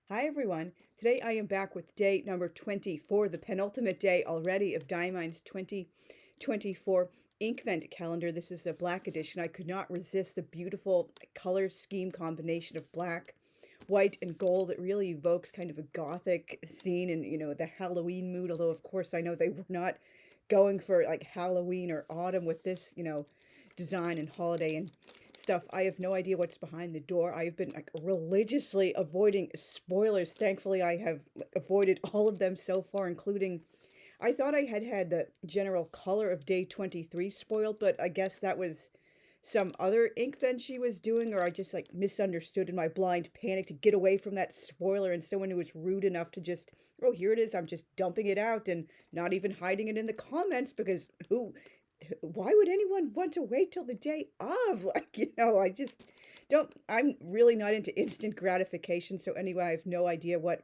Hi everyone. Today I am back with day number 24, the penultimate day already of Diamine's 2024 Inkvent calendar. This is the black edition. I could not resist the beautiful color scheme combination of black, white, and gold. It really evokes kind of a gothic scene and, the Halloween mood, although of course I know they were not going for like Halloween or autumn with this, design and holiday and stuff. I have no idea what's behind the door. I have been like religiously avoiding spoilers. Thankfully, I have avoided all of them so far, including I thought I had had the general color of day 23 spoiled, but I guess that was some other Inkvent she was doing, or I just like misunderstood in my blind panic to get away from that spoiler. And someone who was rude enough to just, oh, here it is, I'm just dumping it out and not even hiding it in the comments because why would anyone want to wait till the day of? Like, I just don't, I'm really not into instant gratification. So, anyway, I have no idea what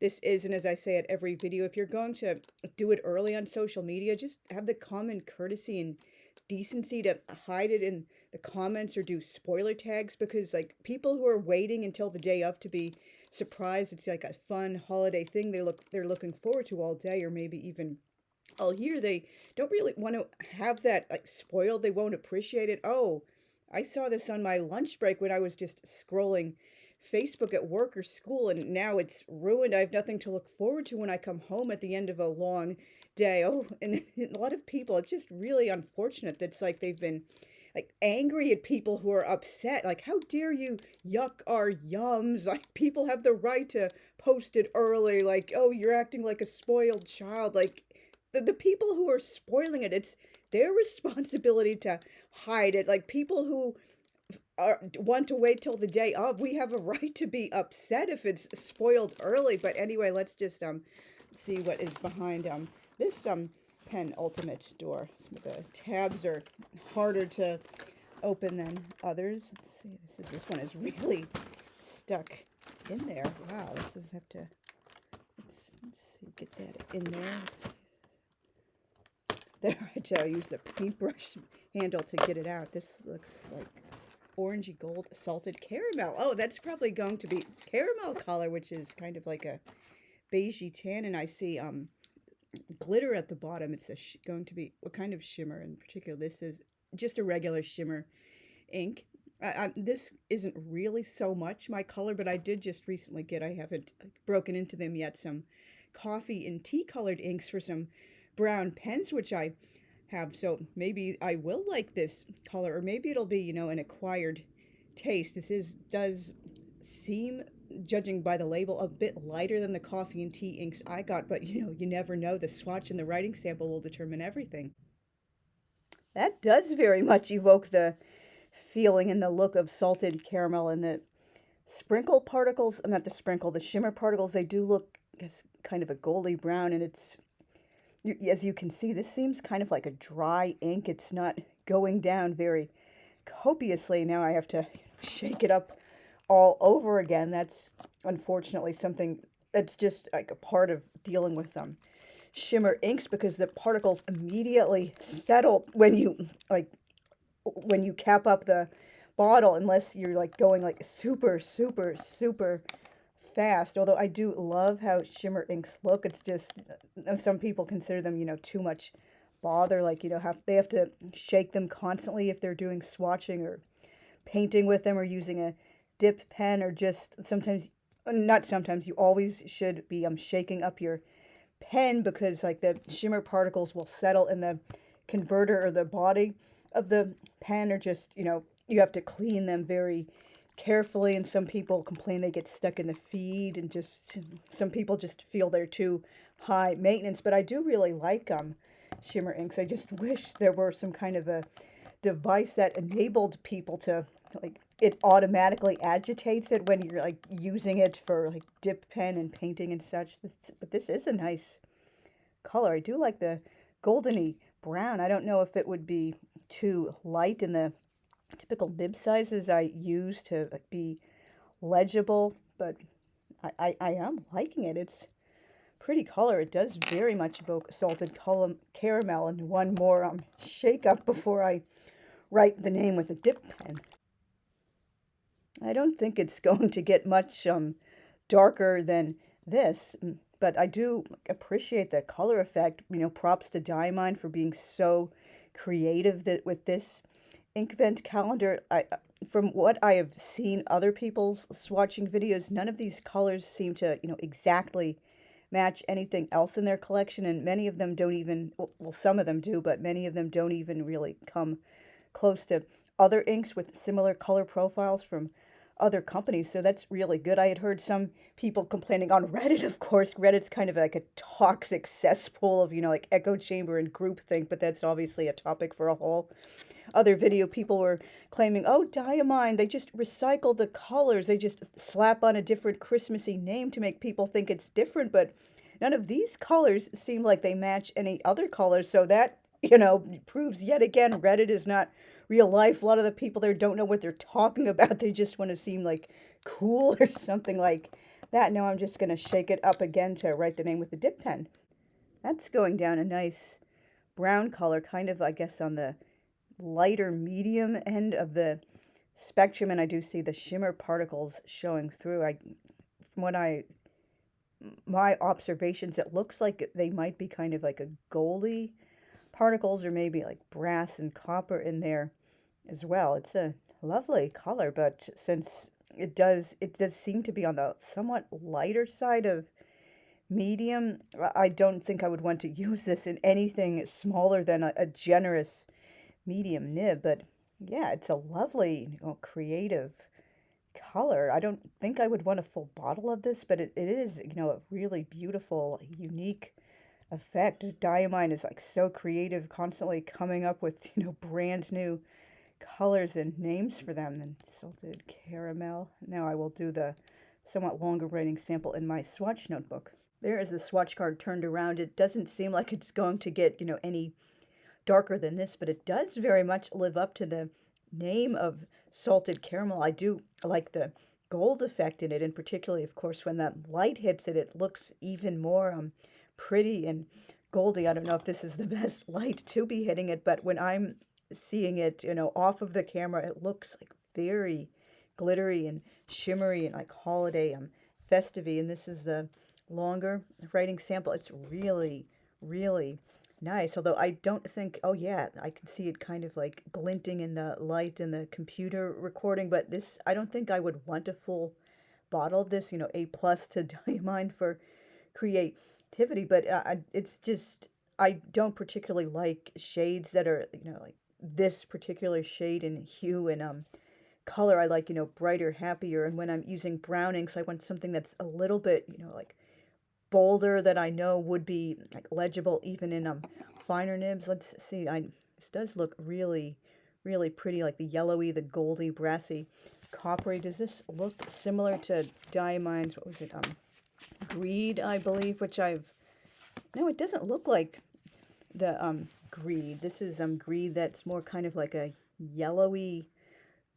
this is. And as I say at every video, if you're going to do it early on social media, just have the common courtesy and decency to hide it in the comments or do spoiler tags because, like, people who are waiting until the day of to be surprised, it's like a fun holiday thing they're looking forward to all day or maybe even all year, they don't really want to have that like spoiled. They won't appreciate it. Oh, I saw this on my lunch break when I was just scrolling Facebook at work or school, and now it's ruined. I have nothing to look forward to when I come home at the end of a long day. Oh, and a lot of people, it's just really unfortunate that's like they've been like angry at people who are upset. Like, how dare you yuck our yums? Like, people have the right to post it early. Like, oh, you're acting like a spoiled child. Like, the people who are spoiling it, it's their responsibility to hide it. Like, people who want to wait till the day of, we have a right to be upset if it's spoiled early. But anyway, let's just see what is behind this penultimate door. The tabs are harder to open than others. Let's see. This one is really stuck in there. Wow, this is have to let's see, get that in there. There, I had to use the paintbrush handle to get it out. This looks like orangey gold salted caramel. Oh, that's probably going to be caramel color, which is kind of like a beigey tan. And I see glitter at the bottom. It's going to be what kind of shimmer in particular? This is just a regular shimmer ink. This isn't really so much my color, but I did just recently get, I haven't broken into them yet, some coffee and tea colored inks for some brown pens, which I have. So maybe I will like this color, or maybe it'll be, an acquired taste. Does seem, judging by the label, a bit lighter than the coffee and tea inks I got, but you never know. The swatch and the writing sample will determine everything. That does very much evoke the feeling and the look of salted caramel, and the sprinkle particles, not the sprinkle, the shimmer particles, they do look, I guess, kind of a goldy brown, and it's, as you can see, this seems kind of like a dry ink. It's not going down very copiously. Now I have to shake it up all over again. That's unfortunately something that's just like a part of dealing with shimmer inks, because the particles immediately settle when you cap up the bottle, unless you're like going like super, super, super fast. Although I do love how shimmer inks look. It's just some people consider them, too much bother. Like, they have to shake them constantly if they're doing swatching or painting with them or using a dip pen, or just sometimes, not sometimes, you always should be shaking up your pen, because like the shimmer particles will settle in the converter or the body of the pen, or just, you have to clean them very carefully. And some people complain they get stuck in the feed, and just some people just feel they're too high maintenance. But I do really like shimmer inks. I just wish there were some kind of a device that enabled people to, like, it automatically agitates it when you're like using it for like dip pen and painting and such. But this is a nice color. I do like the goldeny brown. I don't know if it would be too light in the typical nib sizes I use to be legible, but I am liking it. It's pretty color. It does very much evoke salted caramel. And one more shake up before I write the name with a dip pen. I don't think it's going to get much darker than this. But I do appreciate the color effect. You know, props to Diamine for being so creative that with this Inkvent calendar. From what I have seen other people's swatching videos, none of these colors seem to, exactly match anything else in their collection, and many of them don't even, well, some of them do, but many of them don't even really come close to other inks with similar color profiles from other companies. So that's really good. I had heard some people complaining on Reddit, of course. Reddit's kind of like a toxic cesspool of, like echo chamber and groupthink, but that's obviously a topic for a whole other video. People were claiming, oh, Diamine, they just recycle the colors. They just slap on a different Christmassy name to make people think it's different. But none of these colors seem like they match any other colors. So that, proves yet again Reddit is not real life. A lot of the people there don't know what they're talking about. They just want to seem like cool or something like that. Now I'm just going to shake it up again to write the name with the dip pen. That's going down a nice brown color, kind of, I guess, on the lighter medium end of the spectrum, and I do see the shimmer particles showing through. From what my observations, it looks like they might be kind of like a goldy particles, or maybe like brass and copper in there as well. It's a lovely color, but since it does seem to be on the somewhat lighter side of medium, I don't think I would want to use this in anything smaller than a generous medium nib. But yeah, it's a lovely, creative color. I don't think I would want a full bottle of this, but it is, a really beautiful, unique effect. Diamine is like so creative, constantly coming up with, brand new colors and names for them. And salted caramel. Now I will do the somewhat longer writing sample in my swatch notebook. There is the swatch card turned around. It doesn't seem like it's going to get, any darker than this, but it does very much live up to the name of salted caramel. I do like the gold effect in it, and particularly, of course, when that light hits it, it looks even more pretty and goldy. I don't know if this is the best light to be hitting it, but when I'm seeing it, off of the camera, it looks like very glittery and shimmery and like holiday festive-y. And this is a longer writing sample. It's really, really nice. Although I don't think, oh yeah, I can see it kind of like glinting in the light in the computer recording, but this, I don't think I would want a full bottle of this, A plus to Diamine for creativity. But it's just, I don't particularly like shades that are, like this particular shade in hue and color. I like, brighter, happier. And when I'm using brown inks, I want something that's a little bit, like bolder, that I know would be like legible even in finer nibs. Let's see. This does look really, really pretty, like the yellowy, the goldy, brassy, coppery. Does this look similar to Diamine's, what was it, Greed, I believe, which no, it doesn't look like the Greed. This is Greed that's more kind of like a yellowy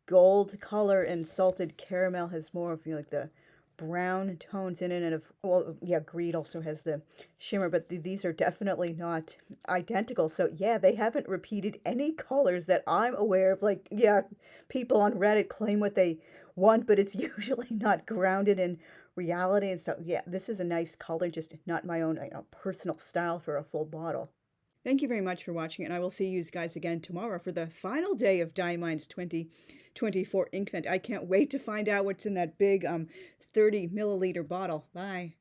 gold color, and salted caramel has more of, like the brown tones in it. And well, yeah, Greed also has the shimmer, but these are definitely not identical. So yeah, they haven't repeated any colors that I'm aware of. Like, yeah, people on Reddit claim what they want, but it's usually not grounded in reality. And so yeah, this is a nice color, just not my own, personal style for a full bottle. Thank you very much for watching, and I will see you guys again tomorrow for the final day of Diamine's 2024 Inkvent. I can't wait to find out what's in that big 30 milliliter bottle. Bye.